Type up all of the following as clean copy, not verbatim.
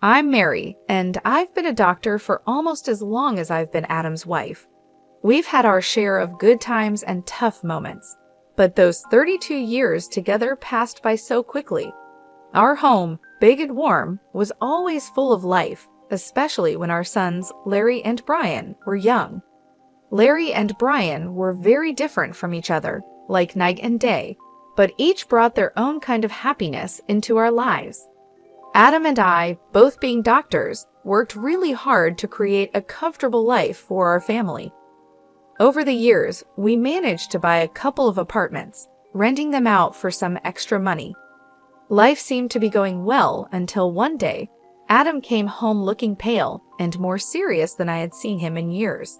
I'm Mary, and I've been a doctor for almost as long as I've been Adam's wife. We've had our share of good times and tough moments, but those 32 years together passed by so quickly. Our home, big and warm, was always full of life, especially when our sons, Larry and Brian, were young. Larry and Brian were very different from each other, like night and day, but each brought their own kind of happiness into our lives. Adam and I, both being doctors, worked really hard to create a comfortable life for our family. Over the years, we managed to buy a couple of apartments, renting them out for some extra money. Life seemed to be going well until one day, Adam came home looking pale and more serious than I had seen him in years.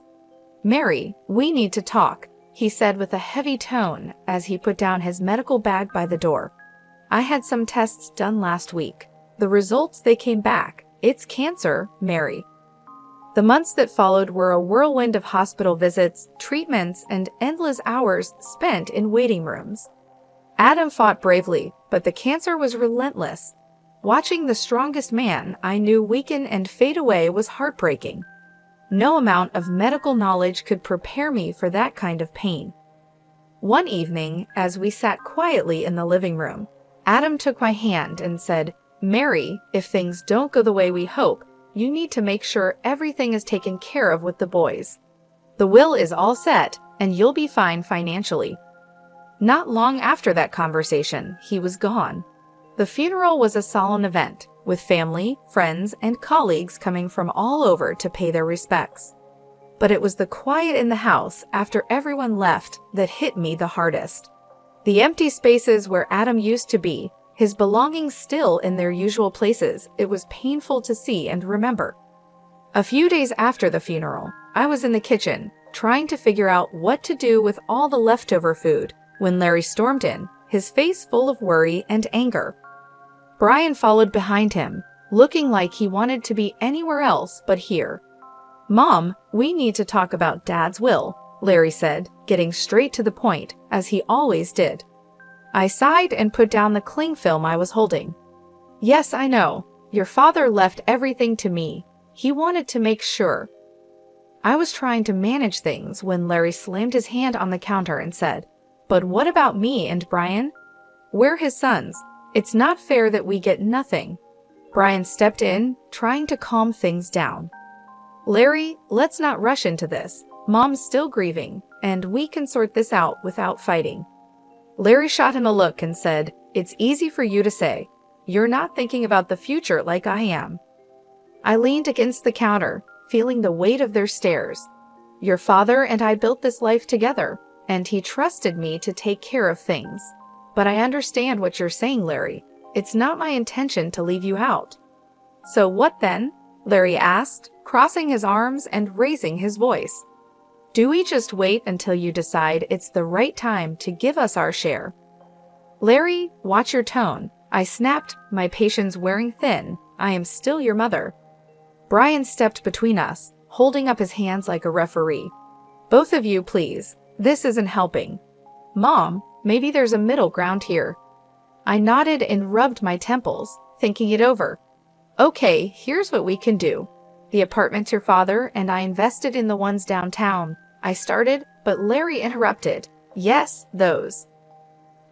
"Mary, we need to talk," he said with a heavy tone as he put down his medical bag by the door. "I had some tests done last week. The results, they came back. It's cancer, Mary." The months that followed were a whirlwind of hospital visits, treatments, and endless hours spent in waiting rooms. Adam fought bravely, but the cancer was relentless. Watching the strongest man I knew weaken and fade away was heartbreaking. No amount of medical knowledge could prepare me for that kind of pain. One evening, as we sat quietly in the living room, Adam took my hand and said, "Mary, if things don't go the way we hope, you need to make sure everything is taken care of with the boys. The will is all set, and you'll be fine financially." Not long after that conversation, he was gone. The funeral was a solemn event, with family, friends, and colleagues coming from all over to pay their respects. But it was the quiet in the house after everyone left that hit me the hardest. The empty spaces where Adam used to be, his belongings still in their usual places, it was painful to see and remember. A few days after the funeral, I was in the kitchen, trying to figure out what to do with all the leftover food, when Larry stormed in, his face full of worry and anger. Brian followed behind him, looking like he wanted to be anywhere else but here. "Mom, we need to talk about Dad's will," Larry said, getting straight to the point, as he always did. I sighed and put down the cling film I was holding. "Yes, I know. Your father left everything to me. He wanted to make sure." I was trying to manage things when Larry slammed his hand on the counter and said, "But what about me and Brian? We're his sons. It's not fair that we get nothing." Brian stepped in, trying to calm things down. "Larry, let's not rush into this. Mom's still grieving, and we can sort this out without fighting." Larry shot him a look and said, "It's easy for you to say. You're not thinking about the future like I am." I leaned against the counter, feeling the weight of their stares. "Your father and I built this life together, and he trusted me to take care of things. But I understand what you're saying, Larry. It's not my intention to leave you out." "So what then?" Larry asked, crossing his arms and raising his voice. "Do we just wait until you decide it's the right time to give us our share?" "Larry, watch your tone," I snapped, my patience wearing thin. "I am still your mother." Brian stepped between us, holding up his hands like a referee. "Both of you, please. This isn't helping." "Mom, maybe there's a middle ground here." I nodded and rubbed my temples, thinking it over. "Okay, here's what we can do. The apartments your father and I invested in, the ones downtown," I started, but Larry interrupted. "Yes, those."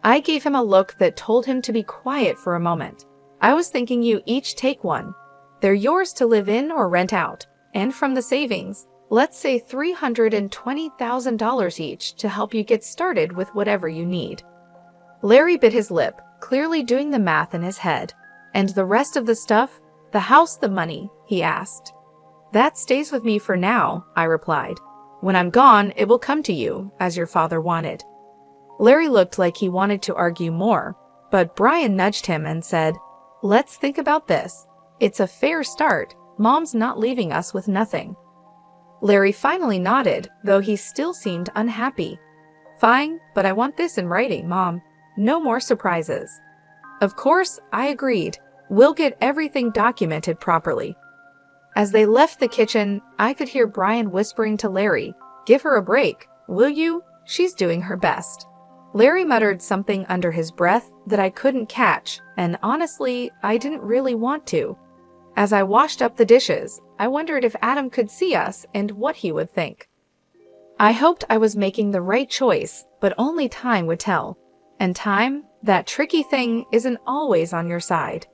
I gave him a look that told him to be quiet for a moment. "I was thinking you each take one. They're yours to live in or rent out, and from the savings, let's say $320,000 each to help you get started with whatever you need." Larry bit his lip, clearly doing the math in his head. "And the rest of the stuff? The house, the money?" he asked. "That stays with me for now," I replied. "When I'm gone, it will come to you, as your father wanted." Larry looked like he wanted to argue more, but Brian nudged him and said, "Let's think about this. It's a fair start. Mom's not leaving us with nothing." Larry finally nodded, though he still seemed unhappy. "Fine, but I want this in writing, Mom. No more surprises." Of course, I agreed. "We'll get everything documented properly." As they left the kitchen, I could hear Brian whispering to Larry, "Give her a break, will you? She's doing her best." Larry muttered something under his breath that I couldn't catch, and honestly, I didn't really want to. As I washed up the dishes, I wondered if Adam could see us and what he would think. I hoped I was making the right choice, but only time would tell. And time, that tricky thing, isn't always on your side.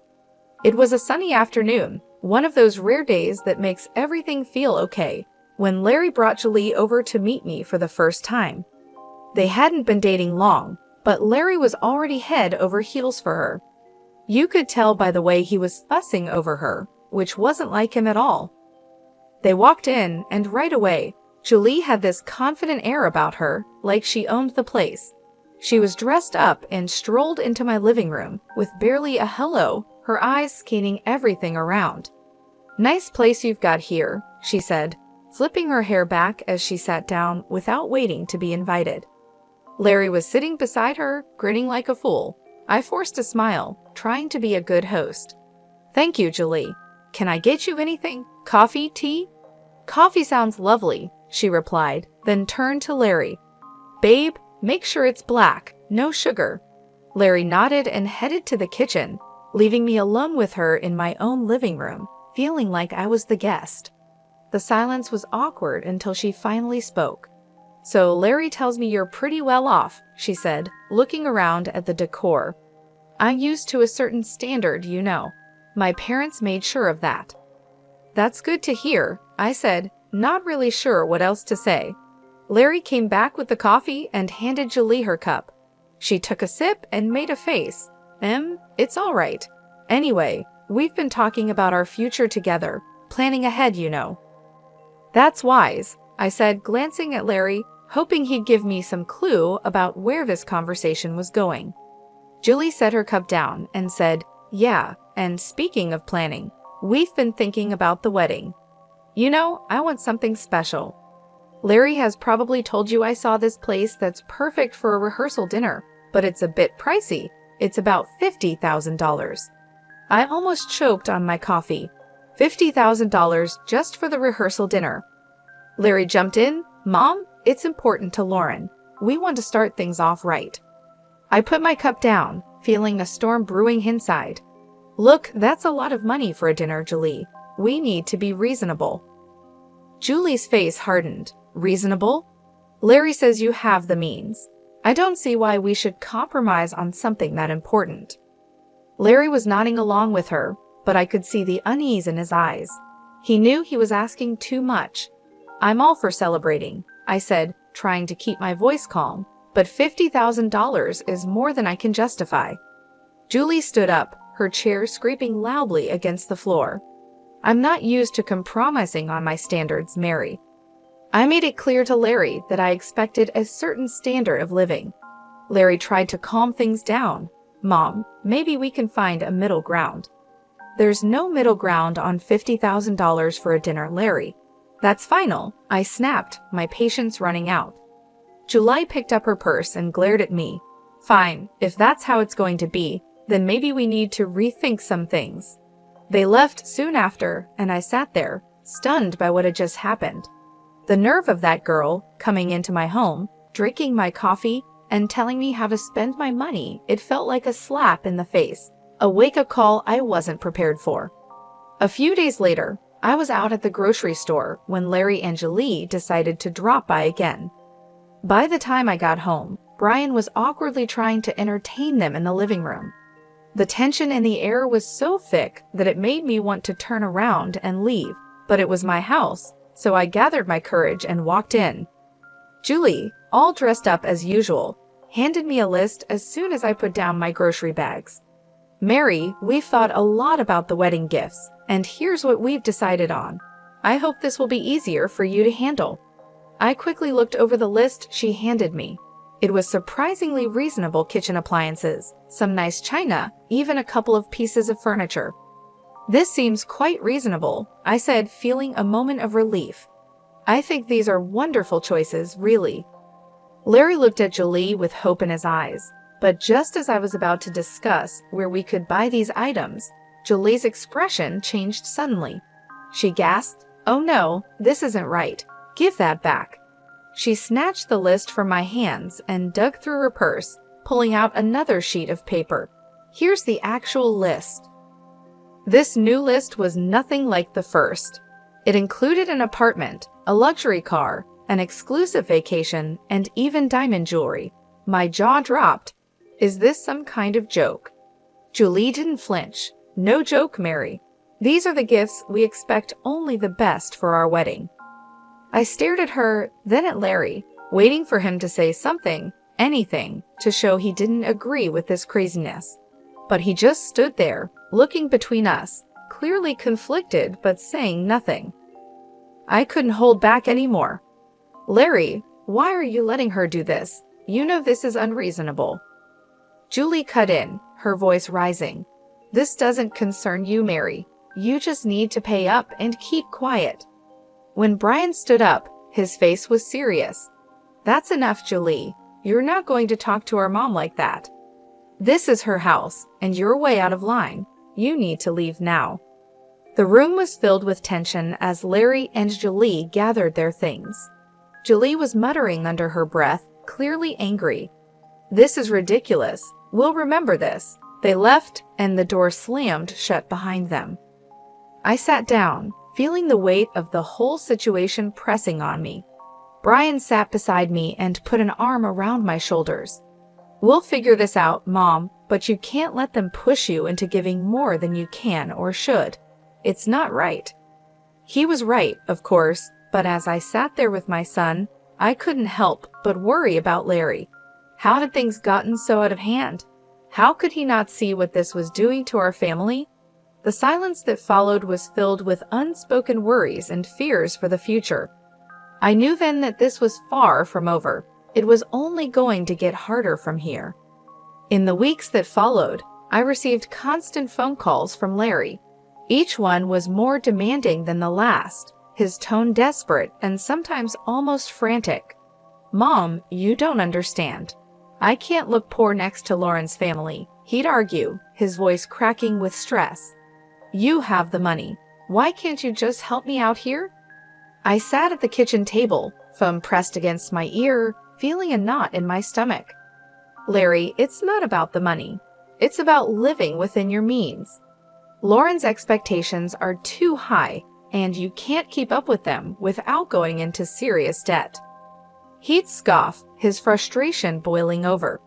It was a sunny afternoon, one of those rare days that makes everything feel okay, when Larry brought Julie over to meet me for the first time. They hadn't been dating long, but Larry was already head over heels for her. You could tell by the way he was fussing over her, which wasn't like him at all. They walked in, and right away, Julie had this confident air about her, like she owned the place. She was dressed up and strolled into my living room, with barely a hello, her eyes scanning everything around. "Nice place you've got here," she said, flipping her hair back as she sat down without waiting to be invited. Larry was sitting beside her, grinning like a fool. I forced a smile, trying to be a good host. "Thank you, Julie. Can I get you anything? Coffee, tea?" "Coffee sounds lovely," she replied, then turned to Larry. "Babe, make sure it's black, no sugar." Larry nodded and headed to the kitchen, leaving me alone with her in my own living room, feeling like I was the guest. The silence was awkward until she finally spoke. "So Larry tells me you're pretty well off," she said, looking around at the decor. "I'm used to a certain standard, you know. My parents made sure of that." "That's good to hear," I said, not really sure what else to say. Larry came back with the coffee and handed Julie her cup. She took a sip and made a face. It's all right. Anyway, we've been talking about our future together, planning ahead, you know." "That's wise," I said, glancing at Larry, hoping he'd give me some clue about where this conversation was going. Julie set her cup down and said, "Yeah, and speaking of planning, we've been thinking about the wedding. You know, I want something special. Larry has probably told you I saw this place that's perfect for a rehearsal dinner, but it's a bit pricey. It's about $50,000. I almost choked on my coffee. $50,000 just for the rehearsal dinner. Larry jumped in. "Mom, it's important to Lauren. We want to start things off right." I put my cup down, feeling a storm brewing inside. "Look, that's a lot of money for a dinner, Julie. We need to be reasonable." Julie's face hardened. "Reasonable? Larry says you have the means. I don't see why we should compromise on something that important." Larry was nodding along with her, but I could see the unease in his eyes. He knew he was asking too much. "I'm all for celebrating," I said, trying to keep my voice calm, "but $50,000 is more than I can justify." Julie stood up, her chair scraping loudly against the floor. "I'm not used to compromising on my standards, Mary." I made it clear to Larry that I expected a certain standard of living. Larry tried to calm things down. "Mom, maybe we can find a middle ground." "There's no middle ground on $50,000 for a dinner, Larry. That's final," I snapped, my patience running out. Julie picked up her purse and glared at me. "Fine, if that's how it's going to be, then maybe we need to rethink some things." They left soon after, and I sat there, stunned by what had just happened. The nerve of that girl, coming into my home, drinking my coffee, and telling me how to spend my money, it felt like a slap in the face, a wake-up call I wasn't prepared for. A few days later, I was out at the grocery store when Larry and Julie decided to drop by again. By the time I got home, Brian was awkwardly trying to entertain them in the living room. The tension in the air was so thick that it made me want to turn around and leave, but it was my house, so I gathered my courage and walked in. Julie, all dressed up as usual, handed me a list as soon as I put down my grocery bags. "Mary, we've thought a lot about the wedding gifts, and here's what we've decided on. I hope this will be easier for you to handle." I quickly looked over the list she handed me. It was surprisingly reasonable kitchen appliances, some nice china, even a couple of pieces of furniture. "This seems quite reasonable," I said, feeling a moment of relief. "I think these are wonderful choices, really." Larry looked at Julie with hope in his eyes, but just as I was about to discuss where we could buy these items, Julie's expression changed suddenly. She gasped, "Oh no, this isn't right. Give that back." She snatched the list from my hands and dug through her purse, pulling out another sheet of paper. "Here's the actual list." This new list was nothing like the first. It included an apartment, a luxury car, an exclusive vacation, and even diamond jewelry. My jaw dropped. Is this some kind of joke? Julie didn't flinch. No joke, Mary. These are the gifts we expect, only the best for our wedding. I stared at her, then at Larry, waiting for him to say something, anything, to show he didn't agree with this craziness. But he just stood there, looking between us, clearly conflicted but saying nothing. I couldn't hold back anymore. Larry, why are you letting her do this? You know this is unreasonable. Julie cut in, her voice rising. This doesn't concern you, Mary. You just need to pay up and keep quiet. When Brian stood up, his face was serious. That's enough, Julie. You're not going to talk to our mom like that. This is her house, and you're way out of line. You need to leave now. The room was filled with tension as Larry and Julie gathered their things. Julie was muttering under her breath, clearly angry. This is ridiculous. We'll remember this. They left, and the door slammed shut behind them. I sat down, feeling the weight of the whole situation pressing on me. Brian sat beside me and put an arm around my shoulders. We'll figure this out, Mom, but you can't let them push you into giving more than you can or should. It's not right. He was right, of course, but as I sat there with my son, I couldn't help but worry about Larry. How had things gotten so out of hand? How could he not see what this was doing to our family? The silence that followed was filled with unspoken worries and fears for the future. I knew then that this was far from over. It was only going to get harder from here. In the weeks that followed, I received constant phone calls from Larry. Each one was more demanding than the last, his tone desperate and sometimes almost frantic. Mom, you don't understand. I can't look poor next to Lauren's family, he'd argue, his voice cracking with stress. You have the money. Why can't you just help me out here? I sat at the kitchen table, phone pressed against my ear, feeling a knot in my stomach. Larry, it's not about the money. It's about living within your means. Lauren's expectations are too high, and you can't keep up with them without going into serious debt. He'd scoff, his frustration boiling over.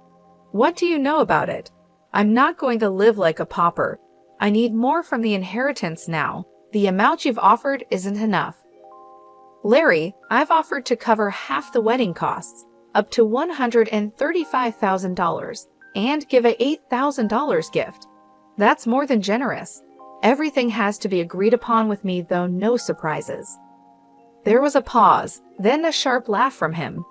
What do you know about it? I'm not going to live like a pauper. I need more from the inheritance now. The amount you've offered isn't enough. Larry, I've offered to cover half the wedding costs, up to $135,000, and give a $8,000 gift. That's more than generous. Everything has to be agreed upon with me, though, no surprises. There was a pause, then a sharp laugh from him.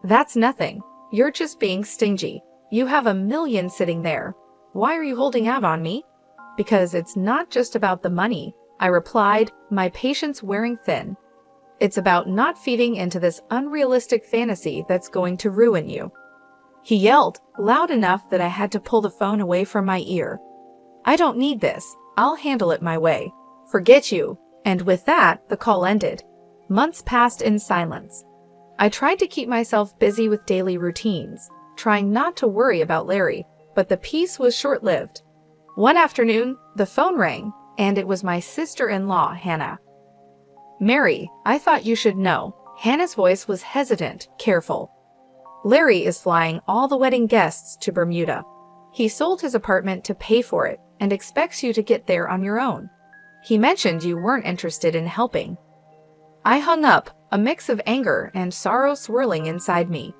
That's nothing. You're just being stingy. You have $1 million sitting there. Why are you holding out on me? Because it's not just about the money, I replied, my patience wearing thin. It's about not feeding into this unrealistic fantasy that's going to ruin you. He yelled, loud enough that I had to pull the phone away from my ear. I don't need this. I'll handle it my way. Forget you. And with that, the call ended. Months passed in silence. I tried to keep myself busy with daily routines, trying not to worry about Larry, but the peace was short-lived. One afternoon, the phone rang, and it was my sister-in-law, Hannah. Mary, I thought you should know. Hannah's voice was hesitant, careful. Larry is flying all the wedding guests to Bermuda. He sold his apartment to pay for it and expects you to get there on your own. He mentioned you weren't interested in helping. I hung up, a mix of anger and sorrow swirling inside me.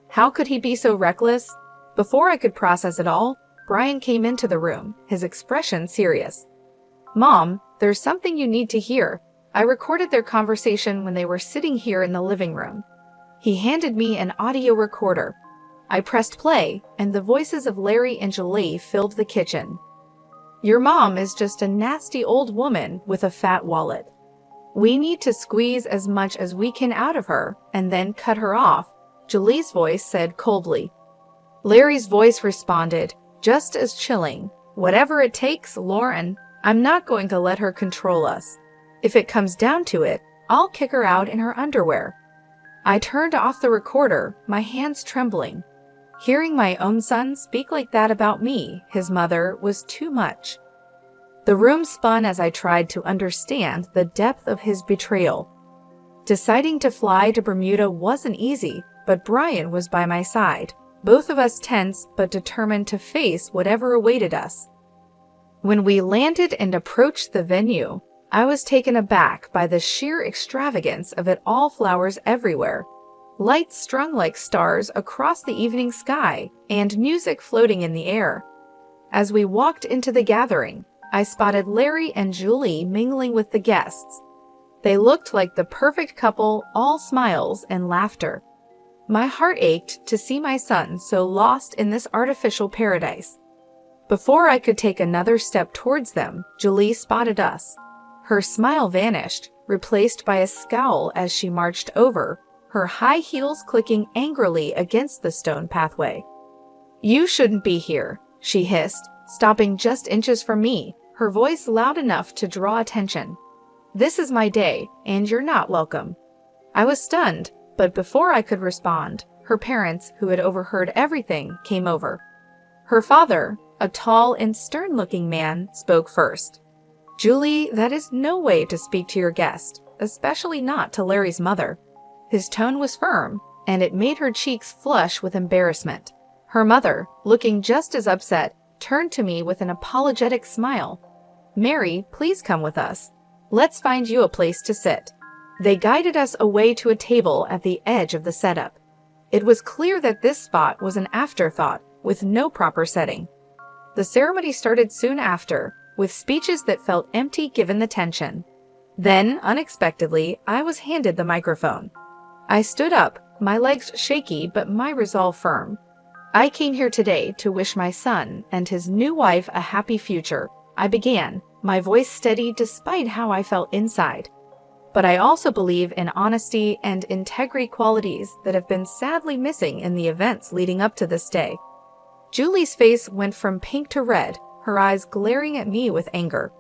How could he be so reckless? Before I could process it all, Brian came into the room, his expression serious. Mom, there's something you need to hear. I recorded their conversation when they were sitting here in the living room. He handed me an audio recorder. I pressed play, and the voices of Larry and Julie filled the kitchen. Your mom is just a nasty old woman with a fat wallet. We need to squeeze as much as we can out of her and then cut her off, Julie's voice said coldly. Larry's voice responded, just as chilling. Whatever it takes, Lauren. I'm not going to let her control us. If it comes down to it, I'll kick her out in her underwear. I turned off the recorder, my hands trembling. Hearing my own son speak like that about me, his mother, was too much. The room spun as I tried to understand the depth of his betrayal. Deciding to fly to Bermuda wasn't easy, but Brian was by my side, both of us tense but determined to face whatever awaited us. When we landed and approached the venue, I was taken aback by the sheer extravagance of it all. Flowers everywhere, lights strung like stars across the evening sky, and music floating in the air. As we walked into the gathering, I spotted Larry and Julie mingling with the guests. They looked like the perfect couple, all smiles and laughter. My heart ached to see my son so lost in this artificial paradise. Before I could take another step towards them, Julie spotted us. Her smile vanished, replaced by a scowl as she marched over, her high heels clicking angrily against the stone pathway. "You shouldn't be here," she hissed, stopping just inches from me, her voice loud enough to draw attention. "This is my day, and you're not welcome." I was stunned, but before I could respond, her parents, who had overheard everything, came over. Her father, a tall and stern-looking man, spoke first. "Julie, that is no way to speak to your guest, especially not to Larry's mother." His tone was firm, and it made her cheeks flush with embarrassment. Her mother, looking just as upset, turned to me with an apologetic smile. "Mary, please come with us. Let's find you a place to sit." They guided us away to a table at the edge of the setup. It was clear that this spot was an afterthought, with no proper setting. The ceremony started soon after, with speeches that felt empty given the tension. Then, unexpectedly, I was handed the microphone. I stood up, my legs shaky but my resolve firm. "I came here today to wish my son and his new wife a happy future," I began, my voice steady despite how I felt inside. "But I also believe in honesty and integrity, qualities that have been sadly missing in the events leading up to this day." Julie's face went from pink to red, her eyes glaring at me with anger.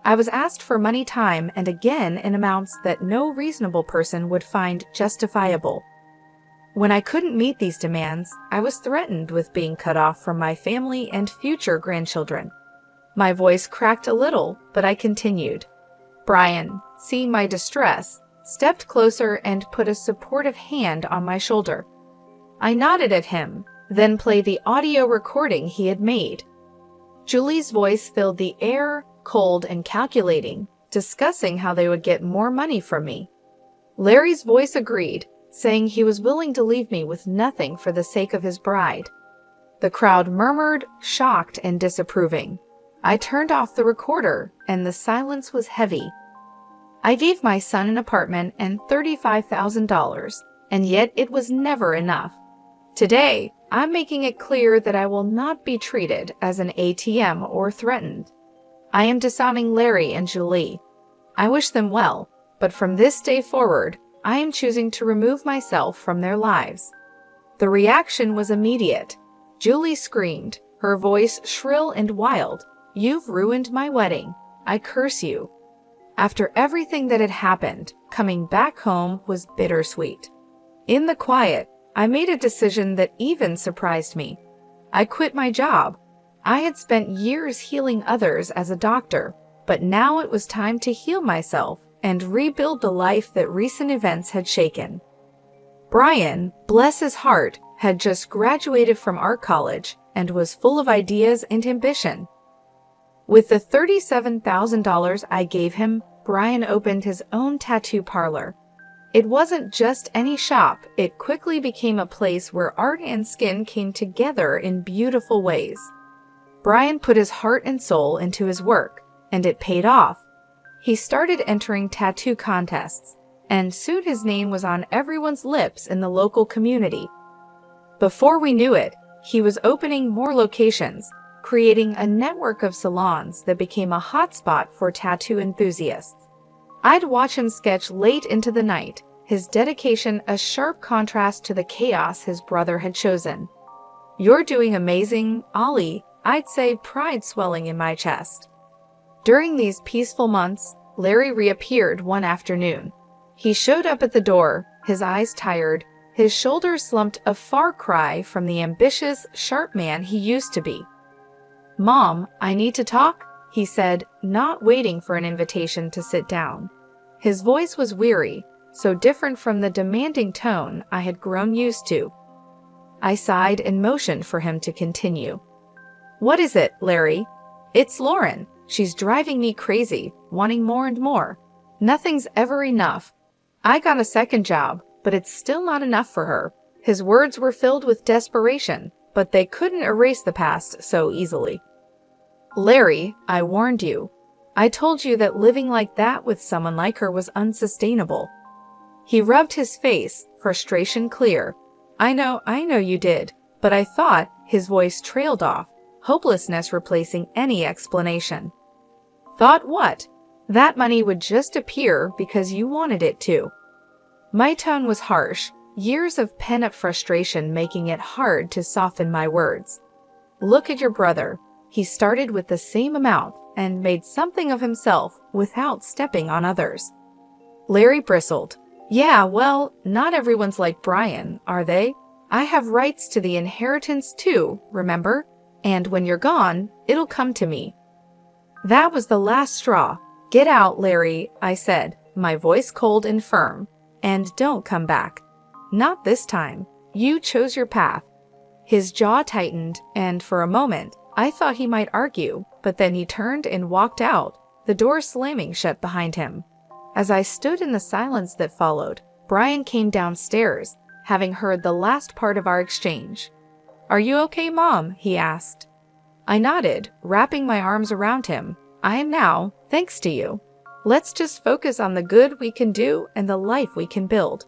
I was asked for money, time, and again in amounts that no reasonable person would find justifiable. When I couldn't meet these demands, I was threatened with being cut off from my family and future grandchildren. My voice cracked a little, but I continued. Brian, seeing my distress, stepped closer and put a supportive hand on my shoulder. I nodded at him, then played the audio recording he had made. Julie's voice filled the air, cold and calculating, discussing how they would get more money from me. Larry's voice agreed, saying he was willing to leave me with nothing for the sake of his bride. The crowd murmured, shocked and disapproving. I turned off the recorder, and the silence was heavy. I gave my son an apartment and $35,000, and yet it was never enough. Today, I'm making it clear that I will not be treated as an ATM or threatened. I am disowning Larry and Julie. I wish them well, but from this day forward, I am choosing to remove myself from their lives. The reaction was immediate. Julie screamed, her voice shrill and wild. "You've ruined my wedding. I curse you." After everything that had happened, coming back home was bittersweet. In the quiet, I made a decision that even surprised me. I quit my job. I had spent years healing others as a doctor, but now it was time to heal myself and rebuild the life that recent events had shaken. Brian, bless his heart, had just graduated from art college and was full of ideas and ambition. With the $37,000 I gave him, Brian opened his own tattoo parlor. It wasn't just any shop, it quickly became a place where art and skin came together in beautiful ways. Brian put his heart and soul into his work, and it paid off. He started entering tattoo contests, and soon his name was on everyone's lips in the local community. Before we knew it, he was opening more locations, creating a network of salons that became a hotspot for tattoo enthusiasts. I'd watch him sketch late into the night, his dedication a sharp contrast to the chaos his brother had chosen. "You're doing amazing, Ollie," I'd say, pride swelling in my chest. During these peaceful months, Larry reappeared one afternoon. He showed up at the door, his eyes tired, his shoulders slumped, a far cry from the ambitious, sharp man he used to be. "Mom, I need to talk," he said, not waiting for an invitation to sit down. His voice was weary, so different from the demanding tone I had grown used to. I sighed and motioned for him to continue. What is it, Larry? It's Lauren. She's driving me crazy, wanting more and more. Nothing's ever enough. I got a second job, but it's still not enough for her. His words were filled with desperation, but they couldn't erase the past so easily. Larry, I warned you. I told you that living like that with someone like her was unsustainable. He rubbed his face, frustration clear. I know you did, but I thought, his voice trailed off, hopelessness replacing any explanation. Thought what? That money would just appear because you wanted it to. My tone was harsh, years of pent-up frustration making it hard to soften my words. Look at your brother. He started with the same amount and made something of himself without stepping on others. Larry bristled. Yeah, well, not everyone's like Brian, are they? I have rights to the inheritance too, remember? And when you're gone, it'll come to me. That was the last straw. Get out, Larry, I said, my voice cold and firm. And don't come back. Not this time. You chose your path. His jaw tightened, and for a moment, I thought he might argue, but then he turned and walked out, the door slamming shut behind him. As I stood in the silence that followed, Brian came downstairs, having heard the last part of our exchange. Are you okay, Mom? He asked. I nodded, wrapping my arms around him. I am now, thanks to you. Let's just focus on the good we can do and the life we can build.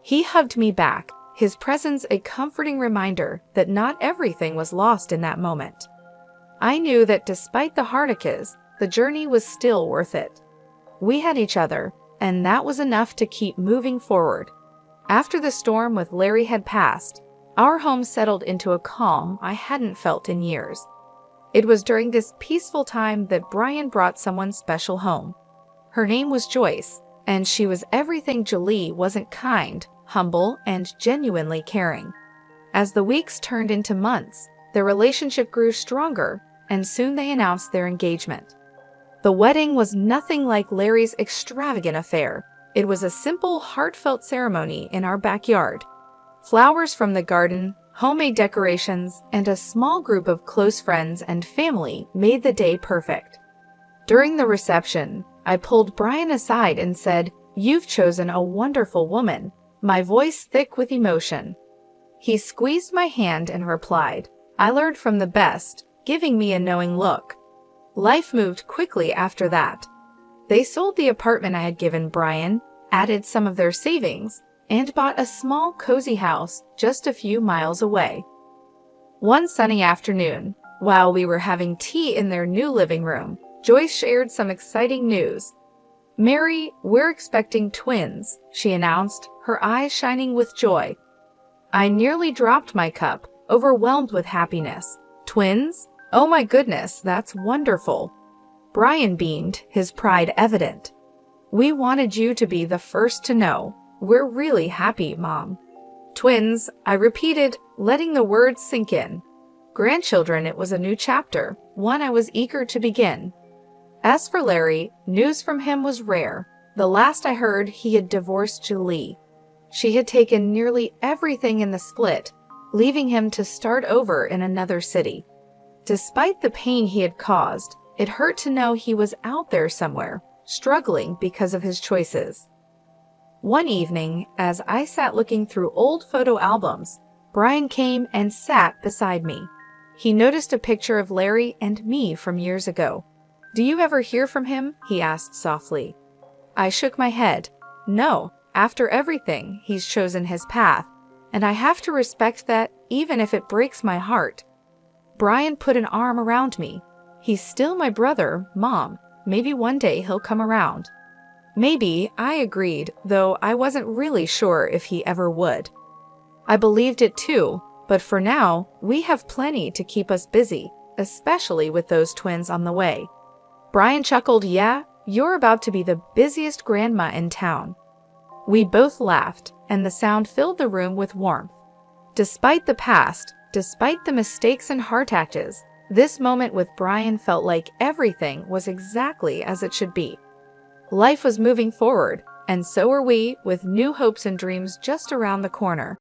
He hugged me back, his presence a comforting reminder that not everything was lost in that moment. I knew that despite the heartaches, the journey was still worth it. We had each other, and that was enough to keep moving forward. After the storm with Larry had passed, our home settled into a calm I hadn't felt in years. It was during this peaceful time that Brian brought someone special home. Her name was Joyce, and she was everything Jolie wasn't: kind, humble, and genuinely caring. As the weeks turned into months, their relationship grew stronger, and soon they announced their engagement. The wedding was nothing like Larry's extravagant affair. It was a simple, heartfelt ceremony in our backyard. Flowers from the garden, homemade decorations, and a small group of close friends and family made the day perfect. During the reception, I pulled Brian aside and said, "You've chosen a wonderful woman," my voice thick with emotion. He squeezed my hand and replied, "I learned from the best," giving me a knowing look. Life moved quickly after that. They sold the apartment I had given Brian, added some of their savings, and bought a small, cozy house just a few miles away. One sunny afternoon, while we were having tea in their new living room, Joyce shared some exciting news. "Mary, we're expecting twins," she announced, her eyes shining with joy. I nearly dropped my cup, overwhelmed with happiness. Twins? Oh my goodness, that's wonderful. Brian beamed, his pride evident. "We wanted you to be the first to know. We're really happy, Mom." Twins, I repeated, letting the words sink in. Grandchildren, it was a new chapter, one I was eager to begin. As for Larry, news from him was rare. The last I heard, he had divorced Julie. She had taken nearly everything in the split, leaving him to start over in another city. Despite the pain he had caused, it hurt to know he was out there somewhere, struggling because of his choices. One evening, as I sat looking through old photo albums, Brian came and sat beside me. He noticed a picture of Larry and me from years ago. "Do you ever hear from him?" he asked softly. I shook my head. "No, after everything, he's chosen his path, and I have to respect that, even if it breaks my heart." Brian put an arm around me. "He's still my brother, Mom. Maybe one day he'll come around." Maybe, I agreed, though I wasn't really sure if he ever would. I believed it too, but for now, we have plenty to keep us busy, especially with those twins on the way. Brian chuckled, "Yeah, you're about to be the busiest grandma in town." We both laughed, and the sound filled the room with warmth. Despite the past, despite the mistakes and heartaches, This moment with Brian felt like everything was exactly as it should be. Life was moving forward, and so were we, with new hopes and dreams just around the corner.